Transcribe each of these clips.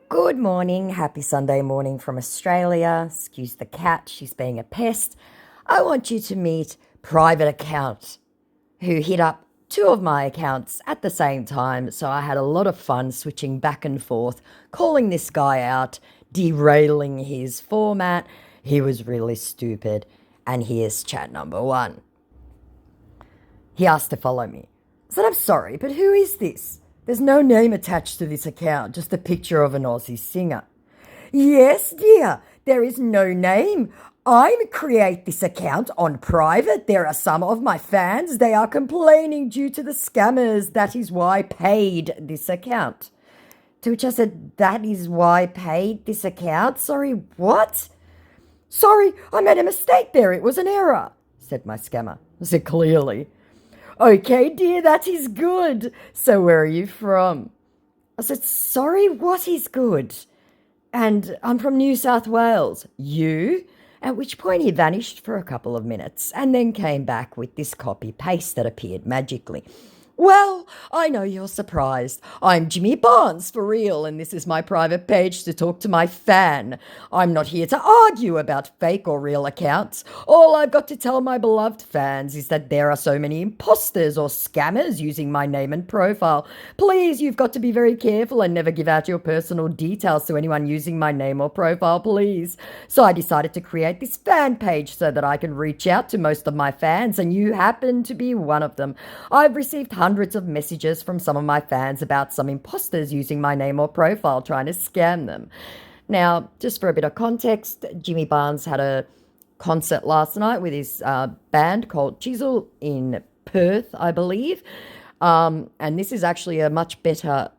Good morning. Happy Sunday morning from Australia. Excuse the cat, she's being a pest. I want you to meet Private Account, who hit up two of my accounts at the same time. So I had a lot of fun switching back and forth, calling this guy out, derailing his format. He was really stupid. And here's chat number one. He asked to follow me. I said, I'm sorry, but who is this? There's no name attached to this account, just a picture of an Aussie singer. Yes, dear, there is no name. I create this account on private. There are some of my fans. They are complaining due to the scammers. That is why I paid this account. To which I said, that is why I paid this account? Sorry, what? Sorry, I made a mistake there. It was an error, said my scammer. I said, clearly. Okay, dear, that is good. So where are you from? I said, sorry, what is good? And I'm from New South Wales. You? At which point he vanished for a couple of minutes and then came back with this copy-paste that appeared magically. Well, I know you're surprised. I'm Jimmy Barnes, for real, and this is my private page to talk to my fan. I'm not here to argue about fake or real accounts. All I've got to tell my beloved fans is that there are so many imposters or scammers using my name and profile. Please, you've got to be very careful and never give out your personal details to anyone using my name or profile, please. So I decided to create this fan page so that I can reach out to most of my fans, and you happen to be one of them. I've received hundreds of messages from some of my fans about some imposters using my name or profile trying to scam them. Now, just for a bit of context, Jimmy Barnes had a concert last night with his band called Chisel in Perth, I believe. And this is actually a much better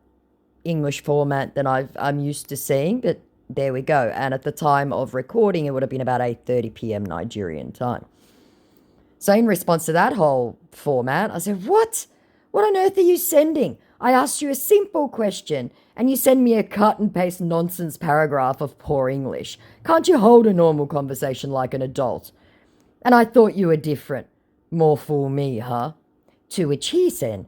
English format than I'm used to seeing, but there we go. And at the time of recording, it would have been about 8:30 p.m. Nigerian time. So in response to that whole format, I said, What on earth are you sending? I asked you a simple question and you send me a cut and paste nonsense paragraph of poor English. Can't you hold a normal conversation like an adult? And I thought you were different. More fool me, huh? To which he said,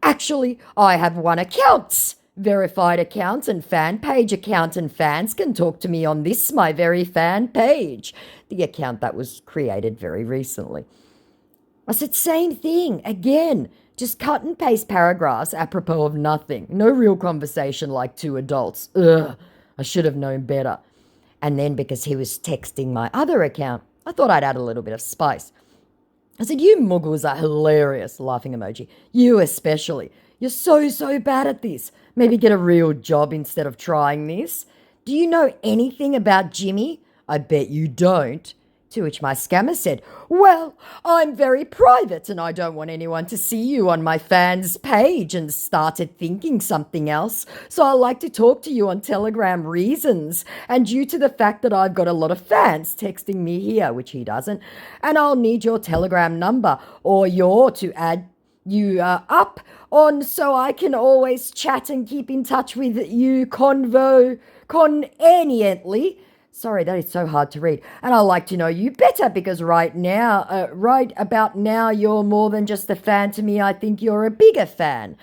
actually, I have one account. Verified account and fan page account, and fans can talk to me on this, my very fan page. The account that was created very recently. I said, same thing, again, just cut and paste paragraphs apropos of nothing. No real conversation like two adults. Ugh, I should have known better. And then because he was texting my other account, I thought I'd add a little bit of spice. I said, you muggles are hilarious, laughing emoji. You especially. You're so bad at this. Maybe get a real job instead of trying this. Do you know anything about Jimmy? I bet you don't. To which my scammer said, well, I'm very private and I don't want anyone to see you on my fans page, and started thinking something else. So I like to talk to you on Telegram reasons. And due to the fact that I've got a lot of fans texting me here, which he doesn't, and I'll need your Telegram number or to add you up on so I can always chat and keep in touch with you conveniently. Sorry, that is so hard to read. And I'd like to know you better because right about now, you're more than just a fan to me. I think you're a bigger fan.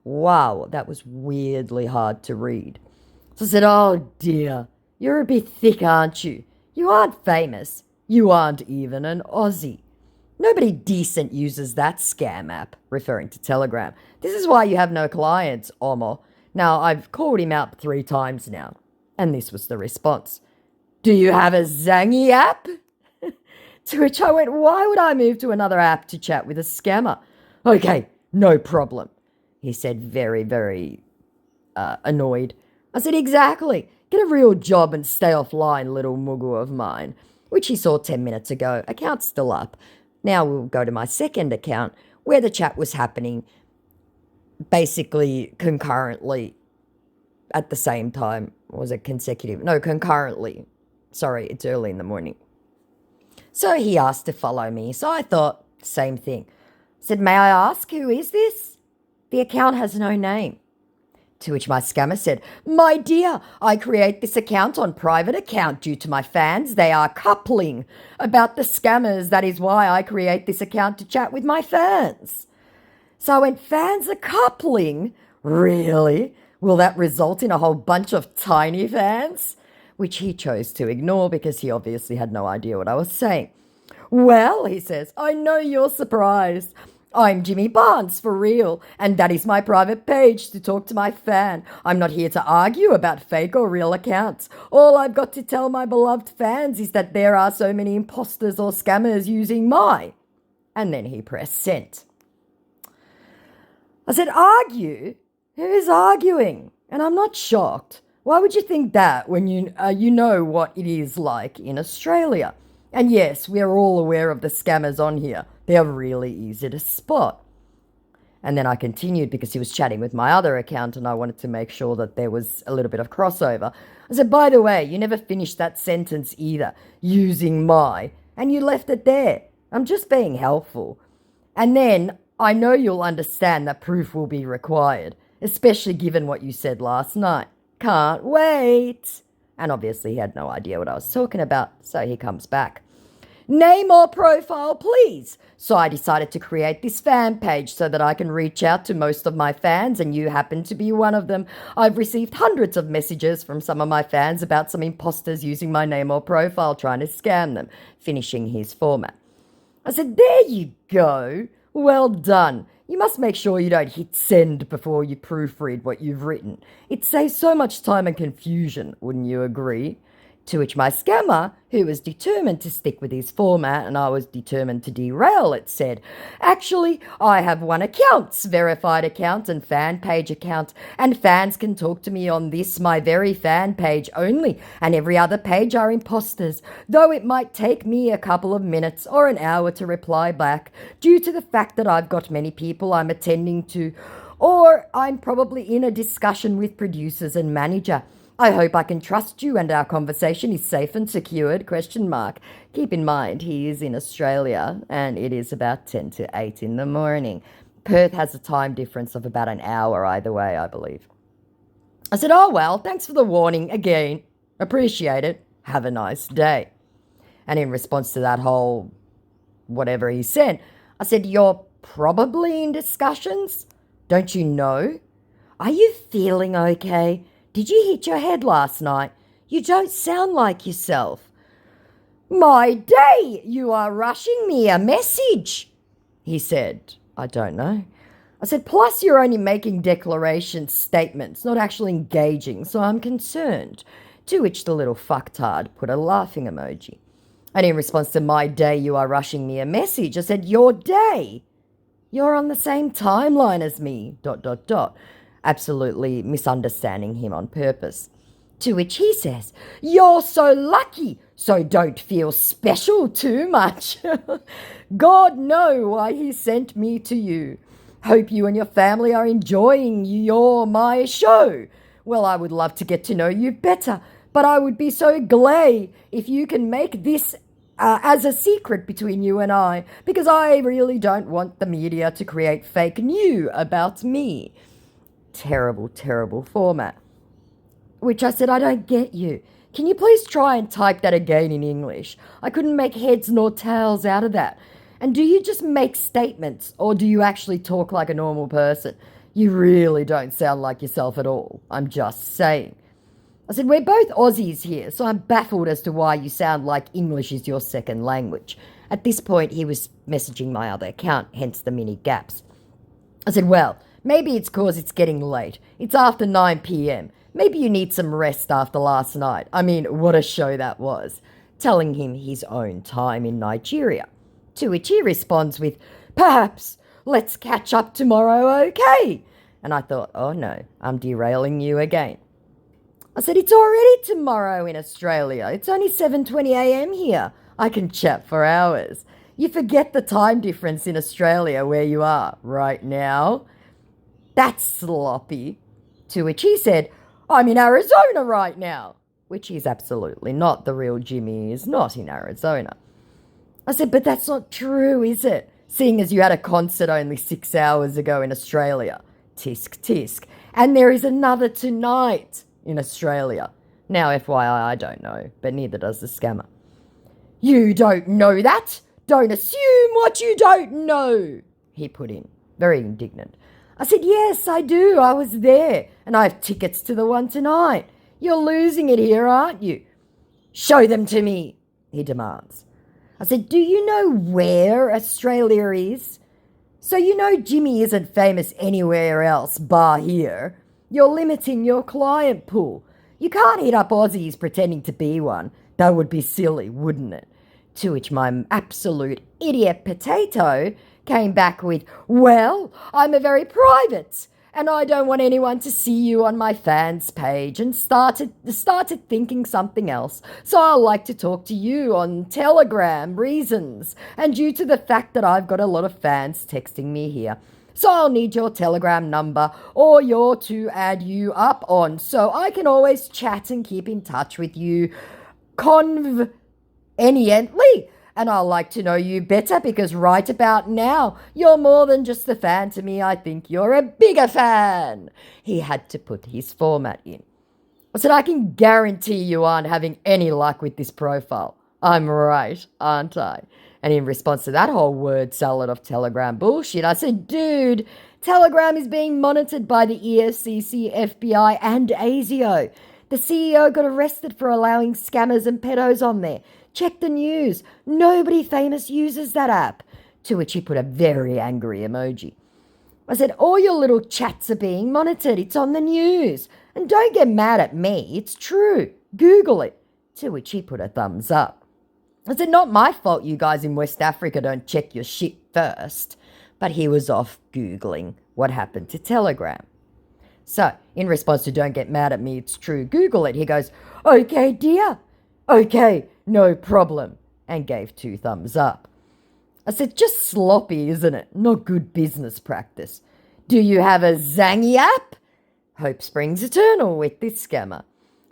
Wow, that was weirdly hard to read. So I said, oh dear, you're a bit thick, aren't you? You aren't famous. You aren't even an Aussie. Nobody decent uses that scam app, referring to Telegram. This is why you have no clients, Omo. Now, I've called him out 3 times now, and this was the response. Do you have a Zangy app? To which I went, why would I move to another app to chat with a scammer? Okay, no problem. He said, very annoyed. I said, exactly. Get a real job and stay offline, little mugu of mine. Which he saw 10 minutes ago. Account's still up. Now we'll go to my second account where the chat was happening basically concurrently at the same time. Was it consecutive? No, concurrently. Sorry, it's early in the morning. So he asked to follow me. So I thought, same thing. I said, may I ask, who is this? The account has no name. To which my scammer said, my dear, I create this account on private account due to my fans. They are coupling about the scammers. That is why I create this account to chat with my fans. So I went, fans are coupling? Really? Will that result in a whole bunch of tiny fans? Which he chose to ignore because he obviously had no idea what I was saying. Well, he says, I know you're surprised. I'm Jimmy Barnes, for real, and that is my private page to talk to my fan. I'm not here to argue about fake or real accounts. All I've got to tell my beloved fans is that there are so many imposters or scammers using my... And then he pressed send. I said, argue? Who's arguing? And I'm not shocked. Why would you think that when you know what it is like in Australia? And yes, we are all aware of the scammers on here. They are really easy to spot. And then I continued because he was chatting with my other account and I wanted to make sure that there was a little bit of crossover. I said, by the way, you never finished that sentence either, using my, and you left it there. I'm just being helpful. And then I know you'll understand that proof will be required, especially given what you said last night. Can't wait. And obviously he had no idea what I was talking about, so he comes back. Name or profile, please. So I decided to create this fan page so that I can reach out to most of my fans, and you happen to be one of them. I've received hundreds of messages from some of my fans about some imposters using my name or profile trying to scam them, finishing his format. I said, there you go. Well done. You must make sure you don't hit send before you proofread what you've written. It saves so much time and confusion, wouldn't you agree? To which my scammer, who was determined to stick with his format and I was determined to derail it, said, actually, I have one account, verified account and fan page account, and fans can talk to me on this, my very fan page only, and every other page are imposters, though it might take me a couple of minutes or an hour to reply back due to the fact that I've got many people I'm attending to, or I'm probably in a discussion with producers and manager. I hope I can trust you and our conversation is safe and secured, ? Keep in mind, he is in Australia and it is about 10 to 8 in the morning. Perth has a time difference of about an hour either way, I believe. I said, oh, well, thanks for the warning again. Appreciate it. Have a nice day. And in response to that whole whatever he said, I said, you're probably in discussions? Don't you know? Are you feeling okay? Did you hit your head last night? You don't sound like yourself. My day, you are rushing me a message, he said. I don't know. I said, plus you're only making declarations, statements, not actually engaging, so I'm concerned. To which the little fucktard put a laughing emoji. And in response to my day, you are rushing me a message, I said, your day? You're on the same timeline as me, ... Absolutely misunderstanding him on purpose. To which he says, you're so lucky, so don't feel special too much. God know why he sent me to you. Hope you and your family are enjoying my show. Well, I would love to get to know you better, but I would be so glad if you can make this as a secret between you and I, because I really don't want the media to create fake news about me. Terrible, terrible format. Which I said, I don't get you. Can you please try and type that again in English? I couldn't make heads nor tails out of that. And do you just make statements or do you actually talk like a normal person? You really don't sound like yourself at all. I'm just saying. I said, we're both Aussies here, so I'm baffled as to why you sound like English is your second language. At this point, he was messaging my other account, hence the mini gaps. I said, well, maybe it's 'cause it's getting late. It's after 9 p.m. Maybe you need some rest after last night. I mean, what a show that was. Telling him his own time in Nigeria. To which he responds with, perhaps, let's catch up tomorrow, okay? And I thought, oh no, I'm derailing you again. I said, it's already tomorrow in Australia. It's only 7:20 a.m. here. I can chat for hours. You forget the time difference in Australia where you are right now. That's sloppy. To which he said, I'm in Arizona right now. Which he's absolutely not. The real Jimmy is not in Arizona. I said, but that's not true, is it? Seeing as you had a concert only 6 hours ago in Australia. Tisk, tisk. And there is another tonight in Australia. Now, FYI, I don't know, but neither does the scammer. You don't know that? Don't assume what you don't know, he put in, very indignant. I said, yes, I do. I was there and I have tickets to the one tonight. You're losing it here, aren't you? Show them to me, he demands. I said, do you know where Australia is? So you know Jimmy isn't famous anywhere else bar here. You're limiting your client pool. You can't hit up Aussies pretending to be one. That would be silly, wouldn't it? To which my absolute idiot potato came back with, well, I'm a very private and I don't want anyone to see you on my fans page, and started thinking something else. So I like to talk to you on Telegram reasons, and due to the fact that I've got a lot of fans texting me here. So I'll need your Telegram number or your to add you up on so I can always chat and keep in touch with you conveniently. And I'd like to know you better because right about now, you're more than just a fan to me. I think you're a bigger fan. He had to put his format in. I said, I can guarantee you aren't having any luck with this profile. I'm right, aren't I? And in response to that whole word salad of Telegram bullshit, I said, dude, Telegram is being monitored by the EFCC, FBI, and ASIO. The CEO got arrested for allowing scammers and pedos on there. Check the news. Nobody famous uses that app. To which he put a very angry emoji. I said, all your little chats are being monitored. It's on the news. And don't get mad at me. It's true. Google it. To which he put a thumbs up. I said, not my fault you guys in West Africa don't check your shit first. But he was off Googling what happened to Telegram. So, in response to don't get mad at me, it's true, Google it, he goes, okay, dear. Okay, no problem. And gave 2 thumbs up. I said, just sloppy, isn't it? Not good business practice. Do you have a Zangy app? Hope springs eternal with this scammer.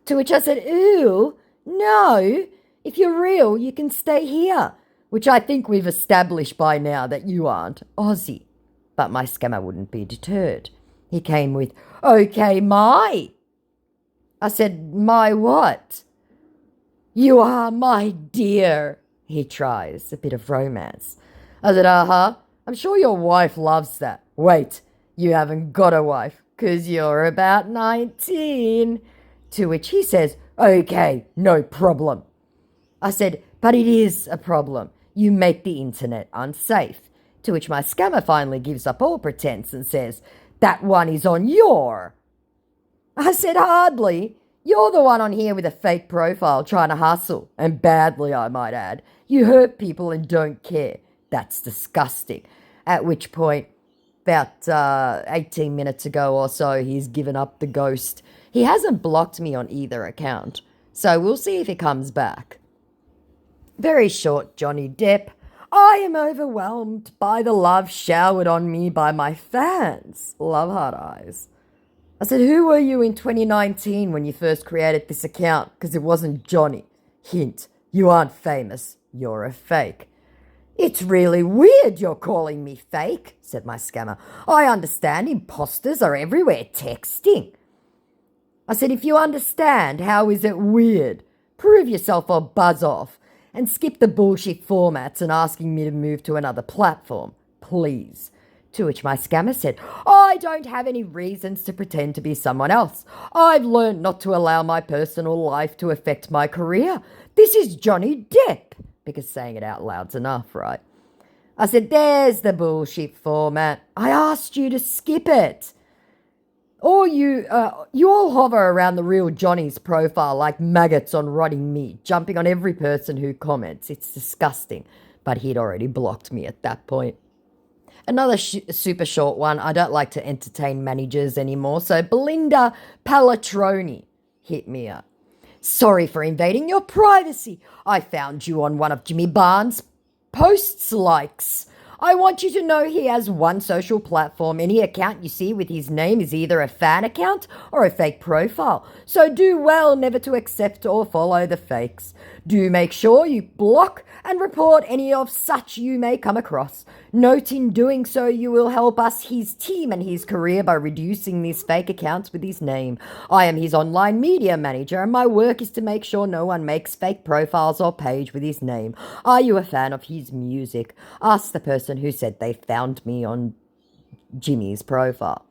To which I said, ooh, no. If you're real, you can stay here. Which I think we've established by now that you aren't Aussie. But my scammer wouldn't be deterred. He came with, okay, my. I said, my what? You are my dear, he tries, a bit of romance. I said, I'm sure your wife loves that. Wait, you haven't got a wife, 'cause you're about 19. To which he says, okay, no problem. I said, but it is a problem. You make the internet unsafe. To which my scammer finally gives up all pretense and says, that one is on your. I said, hardly. You're the one on here with a fake profile trying to hustle, and badly, I might add. You hurt people and don't care. That's disgusting. At which point, about 18 minutes ago or so, he's given up the ghost. He hasn't blocked me on either account, so we'll see if he comes back. Very short, Johnny Depp. I am overwhelmed by the love showered on me by my fans. Love heart eyes. I said, who were you in 2019 when you first created this account? Because it wasn't Johnny. Hint, you aren't famous. You're a fake. It's really weird you're calling me fake, said my scammer. I understand imposters are everywhere texting. I said, if you understand, how is it weird? Prove yourself or buzz off. And skip the bullshit formats and asking me to move to another platform, please. To which my scammer said, I don't have any reasons to pretend to be someone else. I've learned not to allow my personal life to affect my career. This is Johnny Depp. Because saying it out loud's enough, right? I said, there's the bullshit format. I asked you to skip it. Or you all hover around the real Johnny's profile like maggots on rotting meat, jumping on every person who comments. It's disgusting. But he'd already blocked me at that point. Another super short one. I don't like to entertain managers anymore, so Belinda Palatroni hit me up. Sorry for invading your privacy. I found you on one of Jimmy Barnes' posts likes. I want you to know he has one social platform. Any account you see with his name is either a fan account or a fake profile. So do well never to accept or follow the fakes. Do make sure you block and report any of such you may come across. Note in doing so you will help us, his team and his career by reducing these fake accounts with his name. I am his online media manager and my work is to make sure no one makes fake profiles or page with his name. Are you a fan of his music? Ask the person who said they found me on Jimmy's profile.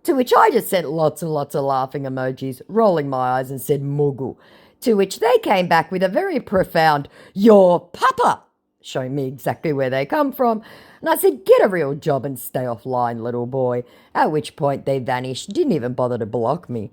To which I just sent lots and lots of laughing emojis, rolling my eyes and said Mugu. To which they came back with a very profound, "Your papa," showing me exactly where they come from. And I said, "Get a real job and stay offline, little boy." At which point they vanished, didn't even bother to block me.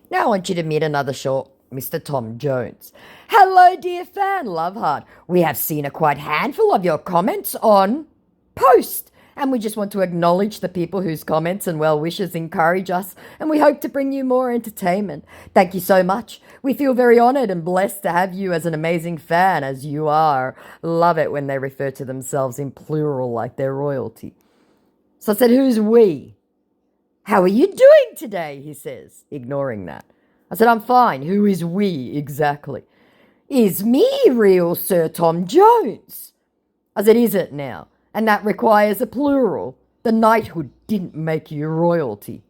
Now I want you to meet another short Mr. Tom Jones. "Hello, dear fan, love heart. We have seen a quite handful of your comments on post. And we just want to acknowledge the people whose comments and well wishes encourage us, and we hope to bring you more entertainment. Thank you so much. We feel very honoured and blessed to have you as an amazing fan, as you are." Love it when they refer to themselves in plural like they're royalty. So I said, "Who's we?" "How are you doing today?" he says, ignoring that. I said, "I'm fine. Who is we exactly?" "Is me real Sir Tom Jones?" I said, "Is it now? And that requires a plural. The knighthood didn't make you royalty. ...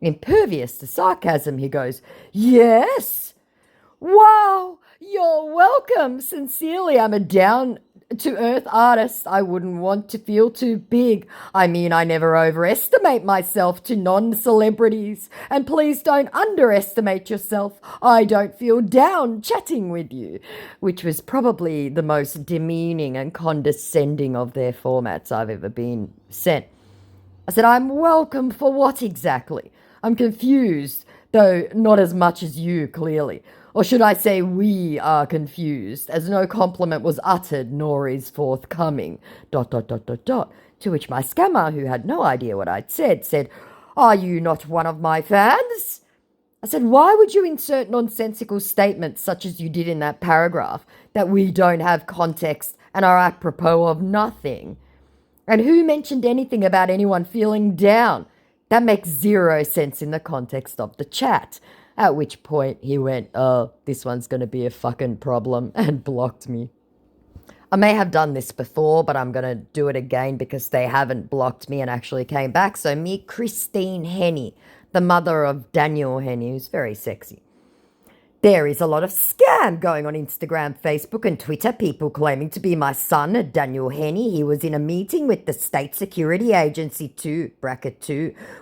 Impervious to sarcasm, he goes, "Yes. Wow, you're welcome. Sincerely, I'm a down-to-earth artist. I wouldn't want to feel too big. I mean, I never overestimate myself to non-celebrities. And please don't underestimate yourself. I don't feel down chatting with you," which was probably the most demeaning and condescending of their formats I've ever been sent. I said, "I'm welcome for what exactly? I'm confused, though not as much as you, clearly. Or should I say we are confused, as no compliment was uttered nor is forthcoming, ... To which my scammer, who had no idea what I'd said, "Are you not one of my fans?" I said, "Why would you insert nonsensical statements such as you did in that paragraph, that we don't have context and are apropos of nothing? And who mentioned anything about anyone feeling down? That makes zero sense in the context of the chat." At which point he went, "Oh, this one's going to be a fucking problem," and blocked me. I may have done this before, but I'm going to do it again because they haven't blocked me and actually came back. So meet Christine Henney, the mother of Daniel Henney, who's very sexy. "There is a lot of scam going on Instagram, Facebook and Twitter. People claiming to be my son, Daniel Henney. He was in a meeting with the State Security Agency 2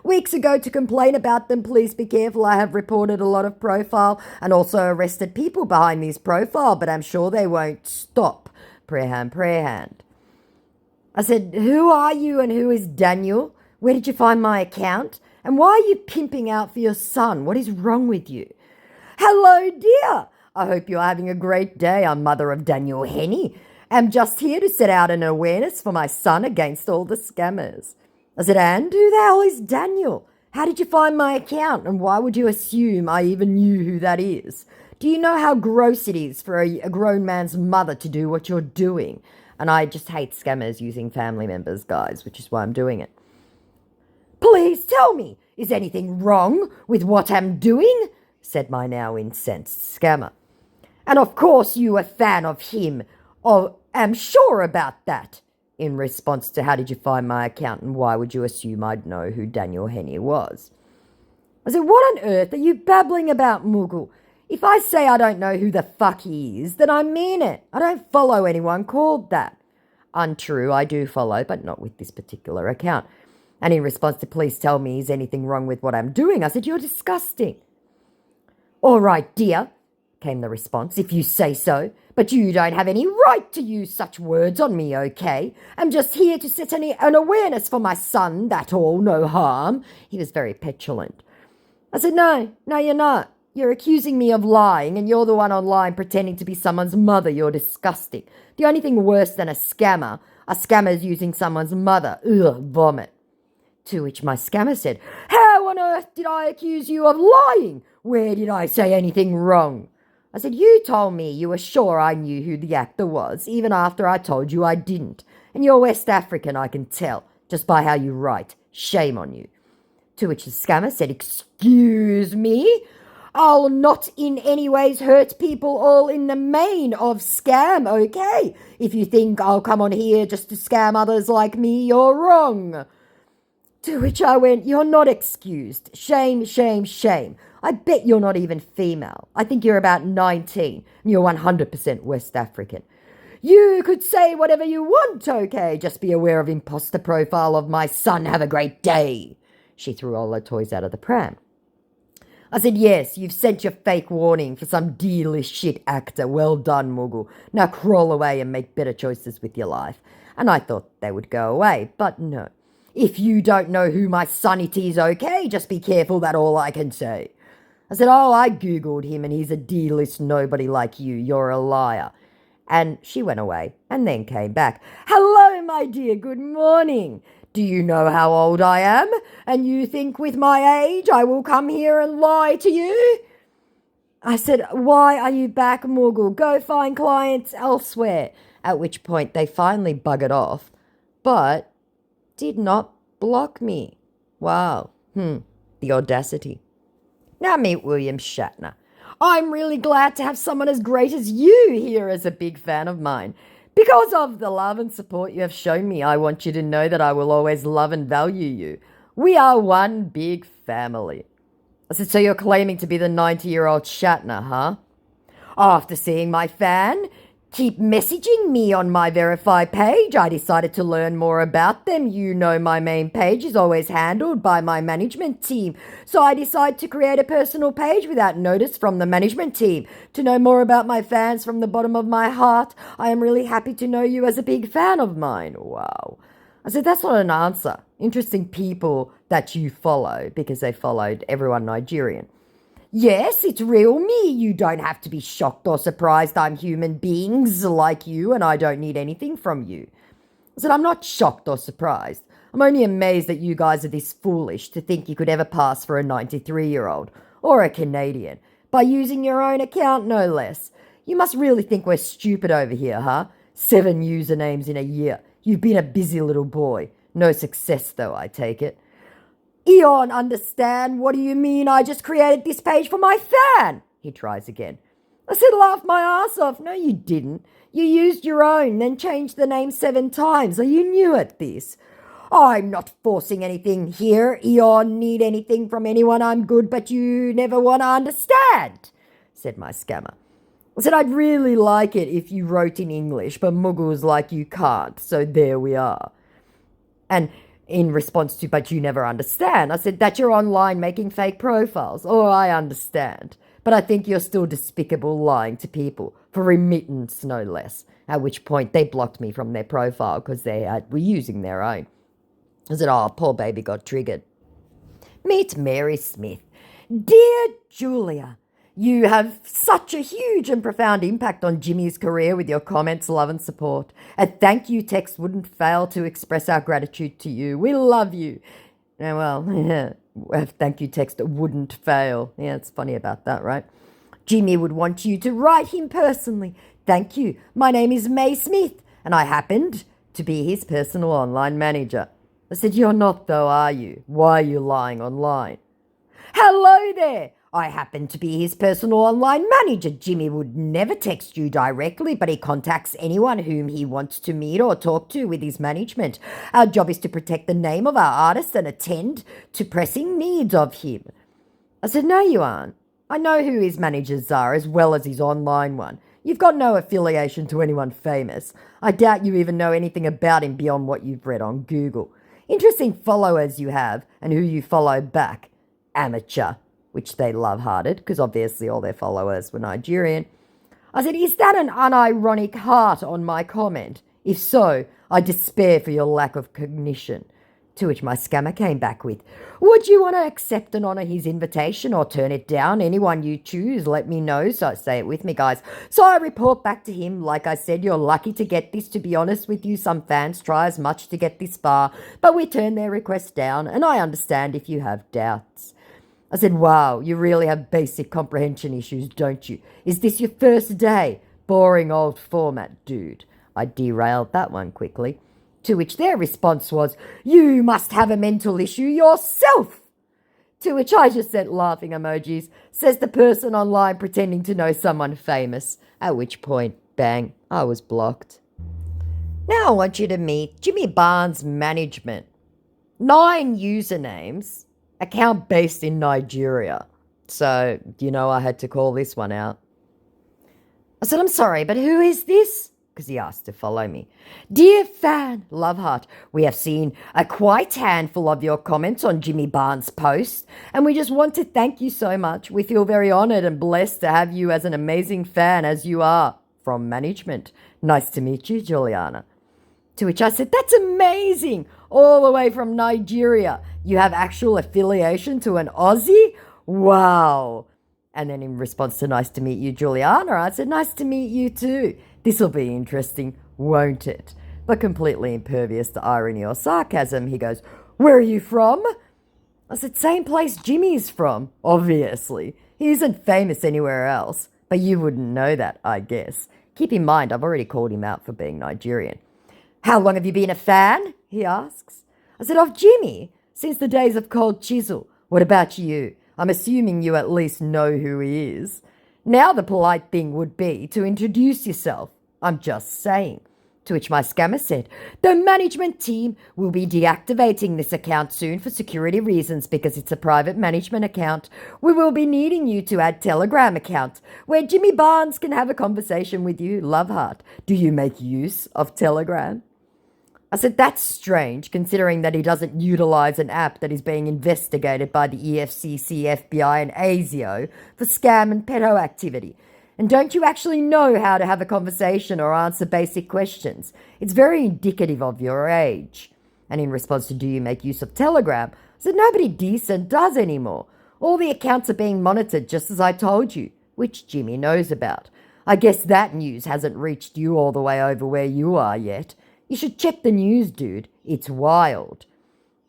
weeks ago to complain about them. Please be careful. I have reported a lot of profile and also arrested people behind these profile, but I'm sure they won't stop. Prayer hand. I said, "Who are you and who is Daniel? Where did you find my account? And why are you pimping out for your son? What is wrong with you?" "Hello, dear. I hope you're having a great day. I'm mother of Daniel Henney. I'm just here to set out an awareness for my son against all the scammers." I said, "And who the hell is Daniel? How did you find my account? And why would you assume I even knew who that is? Do you know how gross it is for a grown man's mother to do what you're doing?" And I just hate scammers using family members, guys, which is why I'm doing it. "Please tell me, is anything wrong with what I'm doing?" said my now incensed scammer. "And of course you a fan of him. Oh, am sure about that." In response to, "How did you find my account and why would you assume I'd know who Daniel Henney was?" I said, "What on earth are you babbling about, Mughal? If I say I don't know who the fuck he is, then I mean it. I don't follow anyone called that." Untrue, I do follow, but not with this particular account. And in response to, "Please tell me, is anything wrong with what I'm doing?" I said, "You're disgusting." "All right, dear," came the response, "if you say so. But you don't have any right to use such words on me, okay? I'm just here to set an awareness for my son, that all, no harm." He was very petulant. I said, No, you're not. You're accusing me of lying, and you're the one online pretending to be someone's mother. You're disgusting. The only thing worse than a scammer are scammers using someone's mother. Ugh, vomit. To which my scammer said, "How on earth did I accuse you of lying? Where did I say anything wrong?" I said, "You told me you were sure I knew who the actor was, even after I told you I didn't. And you're West African, I can tell, just by how you write. Shame on you." To which the scammer said, "Excuse me? I'll not in any ways hurt people all in the main of scam, okay? If you think I'll come on here just to scam others like me, you're wrong." To which I went, "You're not excused. Shame, shame, shame. I bet you're not even female. I think you're about 19 and you're 100% West African. You could say whatever you want, okay? Just be aware of imposter profile of my son. Have a great day. She threw all her toys out of the pram. I said, yes, you've sent your fake warning for some D-list shit actor. Well done, Muggle. Now crawl away and make better choices with your life. And I thought they would go away, but no. If you don't know who my son it is, okay, just be careful, that's all I can say. I said, oh, I Googled him and he's a D-list nobody like you. You're a liar. And she went away and then came back. Hello, my dear, good morning. Do you know how old I am? And you think with my age I will come here and lie to you? I said, why are you back, Muggle? Go find clients elsewhere. At which point they finally buggered off, but did not block me. Wow. The audacity. Now meet William Shatner. I'm really glad to have someone as great as you here as a big fan of mine. Because of the love and support you have shown me, I want you to know that I will always love and value you. We are one big family. I said, so you're claiming to be the 90-year-old Shatner, huh? After seeing my fan keep messaging me on my verified page, I decided to learn more about them. You know my main page is always handled by my management team. So I decided to create a personal page without notice from the management team. To know more about my fans from the bottom of my heart, I am really happy to know you as a big fan of mine. Wow. I said, that's not an answer. Interesting people that you follow, because they followed everyone Nigerian. Yes, it's real me. You don't have to be shocked or surprised. I'm human beings like you and I don't need anything from you. I said, I'm not shocked or surprised. I'm only amazed that you guys are this foolish to think you could ever pass for a 93-year-old or a Canadian by using your own account, no less. You must really think we're stupid over here, huh? 7 usernames in a year. You've been a busy little boy. No success, though, I take it. Eon, understand? What do you mean I just created this page for my fan? He tries again. I said, laugh my ass off. No, you didn't. You used your own, then changed the name 7 times. Are you new at this? I'm not forcing anything here. Eon, need anything from anyone, I'm good, but you never want to understand, said my scammer. I said, I'd really like it if you wrote in English, but Muggles like you can't, so there we are. And in response to, but you never understand, I said, that you're online making fake profiles. Oh, I understand. But I think you're still despicable lying to people, for remittance no less. At which point they blocked me from their profile because they were using their own. I said, oh, poor baby got triggered. Meet Mary Smith. Dear Julia, you have such a huge and profound impact on Jimmy's career with your comments, love and support. A thank you text wouldn't fail to express our gratitude to you. We love you. Now, well, a thank you text wouldn't fail. Yeah, it's funny about that, right? Jimmy would want you to write him personally. Thank you. My name is May Smith, and I happened to be his personal online manager. I said, you're not though, are you? Why are you lying online? Hello there. I happen to be his personal online manager. Jimmy would never text you directly, but he contacts anyone whom he wants to meet or talk to with his management. Our job is to protect the name of our artist and attend to pressing needs of him. I said, no, you aren't. I know who his managers are as well as his online one. You've got no affiliation to anyone famous. I doubt you even know anything about him beyond what you've read on Google. Interesting followers you have and who you follow back. Amateur. Which they love-hearted, because obviously all their followers were Nigerian. I said, is that an unironic heart on my comment? If so, I despair for your lack of cognition. To which my scammer came back with, would you want to accept and honour his invitation or turn it down? Anyone you choose, let me know. So say it with me, guys. So I report back to him, like I said, you're lucky to get this. To be honest with you, some fans try as much to get this far, but we turn their request down, and I understand if you have doubts. I said, wow, you really have basic comprehension issues, don't you? Is this your first day? Boring old format, dude. I derailed that one quickly. To which their response was, you must have a mental issue yourself. To which I just sent laughing emojis, says the person online pretending to know someone famous. At which point, bang, I was blocked. Now I want you to meet Jimmy Barnes Management. 9 usernames. Account based in Nigeria. So, I had to call this one out. I said, I'm sorry, but who is this? because he asked to follow me. Dear fan, love heart, we have seen a quite handful of your comments on Jimmy Barnes' post, and we just want to thank you so much. We feel very honoured and blessed to have you as an amazing fan as you are. From management. Nice to meet you, Juliana. To which I said, that's amazing. All the way from Nigeria. You have actual affiliation to an Aussie? Wow. And then in response to nice to meet you, Juliana, I said, nice to meet you too. This'll be interesting, won't it? But completely impervious to irony or sarcasm, he goes, where are you from? I said, same place Jimmy's from, obviously. He isn't famous anywhere else. But you wouldn't know that, I guess. Keep in mind, I've already called him out for being Nigerian. How long have you been a fan? He asks. I said, of Jimmy, since the days of Cold Chisel. What about you? I'm assuming you at least know who he is. Now the polite thing would be to introduce yourself. I'm just saying. To which my scammer said, the management team will be deactivating this account soon for security reasons because it's a private management account. We will be needing you to add Telegram account where Jimmy Barnes can have a conversation with you. Love heart. Do you make use of Telegram? I said, that's strange considering that he doesn't utilize an app that is being investigated by the EFCC, FBI and ASIO for scam and pedo activity. And don't you actually know how to have a conversation or answer basic questions? It's very indicative of your age. And in response to do you make use of Telegram, I said nobody decent does anymore. All the accounts are being monitored just as I told you, which Jimmy knows about. I guess that news hasn't reached you all the way over where you are yet. You should check the news, dude. It's wild.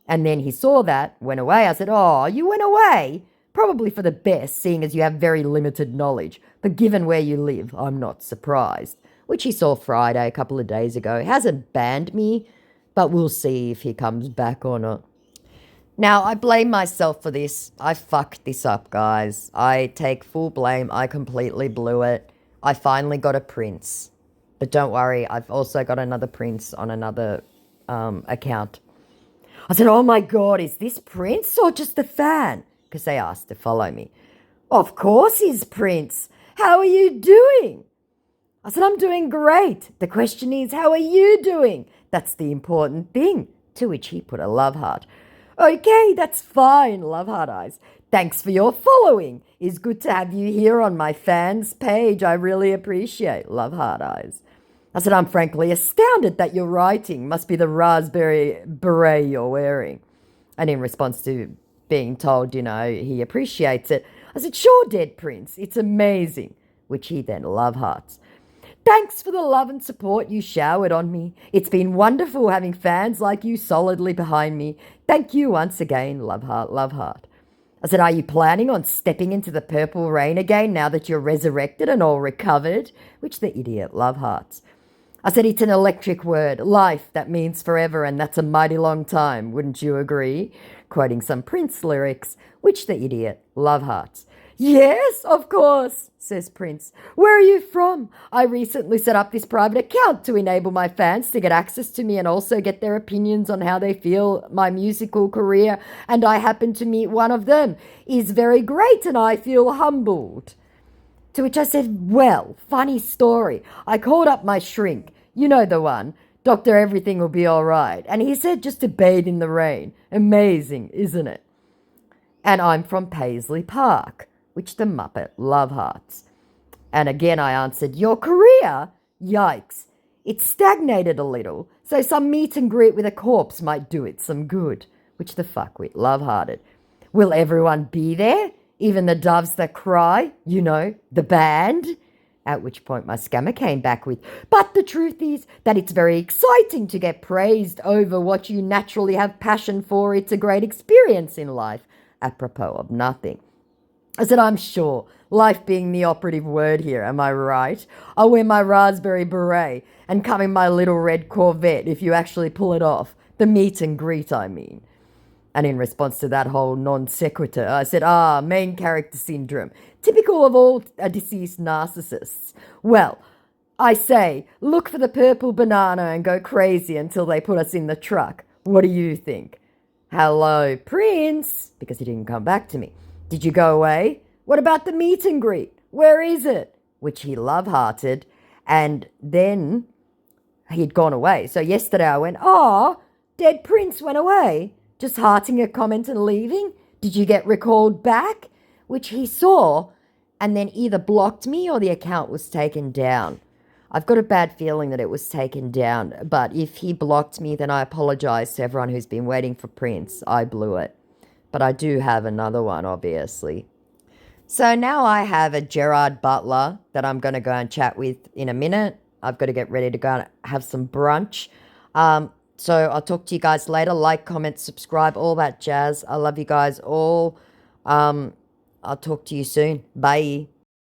And then he saw that, went away. I said, oh, you went away? Probably for the best, seeing as you have very limited knowledge. But given where you live, I'm not surprised. Which he saw Friday, a couple of days ago. He hasn't banned me, but we'll see if he comes back or not. Now, I blame myself for this. I fucked this up, guys. I take full blame. I completely blew it. I finally got a prince. But don't worry, I've also got another prince on another account. I said, oh my God, is this Prince or just a fan? Because they asked to follow me. Of course he's Prince. How are you doing? I said, I'm doing great. The question is, how are you doing? That's the important thing. To which he put a love heart. Okay, that's fine, love heart eyes. Thanks for your following. It's good to have you here on my fans page. I really appreciate love heart eyes. I said, I'm frankly astounded that your writing must be the raspberry beret you're wearing. And in response to being told, he appreciates it, I said, sure, Dead Prince, it's amazing, which he then love hearts. Thanks for the love and support you showered on me. It's been wonderful having fans like you solidly behind me. Thank you once again, love heart, love heart. I said, are you planning on stepping into the purple rain again now that you're resurrected and all recovered? Which the idiot love hearts. I said, it's an electric word, life, that means forever, and that's a mighty long time, wouldn't you agree? Quoting some Prince lyrics, which the idiot love hearts. Yes, of course, says Prince. Where are you from? I recently set up this private account to enable my fans to get access to me and also get their opinions on how they feel my musical career, and I happen to meet one of them. He's very great and I feel humbled. To which I said, well, funny story. I called up my shrink, you know the one, Doctor Everything will be all right, and he said just to bathe in the rain. Amazing, isn't it? And I'm from Paisley Park, which the Muppet love hearts. And again I answered, your career? Yikes. It's stagnated a little, so some meet and greet with a corpse might do it some good, which the fuckwit love hearted. Will everyone be there? Even the doves that cry, the band? At which point my scammer came back with, but the truth is that it's very exciting to get praised over what you naturally have passion for. It's a great experience in life, apropos of nothing. I said, I'm sure, life being the operative word here, am I right? I'll wear my raspberry beret and come in my little red Corvette if you actually pull it off. The meet and greet, I mean. And in response to that whole non sequitur, I said, main character syndrome, typical of all deceased narcissists. Well, I say, look for the purple banana and go crazy until they put us in the truck. What do you think? Hello, Prince, because he didn't come back to me. Did you go away? What about the meet and greet? Where is it? Which he love-hearted. And then he'd gone away. So yesterday I went, oh, dead Prince went away. Just hearting a comment and leaving. Did you get recalled back? Which he saw and then either blocked me or the account was taken down. I've got a bad feeling that it was taken down, but if he blocked me, then I apologize to everyone who's been waiting for Prince. I blew it. But I do have another one, obviously. So now I have a Gerard Butler that I'm going to go and chat with in a minute. I've got to get ready to go and have some brunch. So I'll talk to you guys later. Like, comment, subscribe, all that jazz. I love you guys all. I'll talk to you soon. Bye.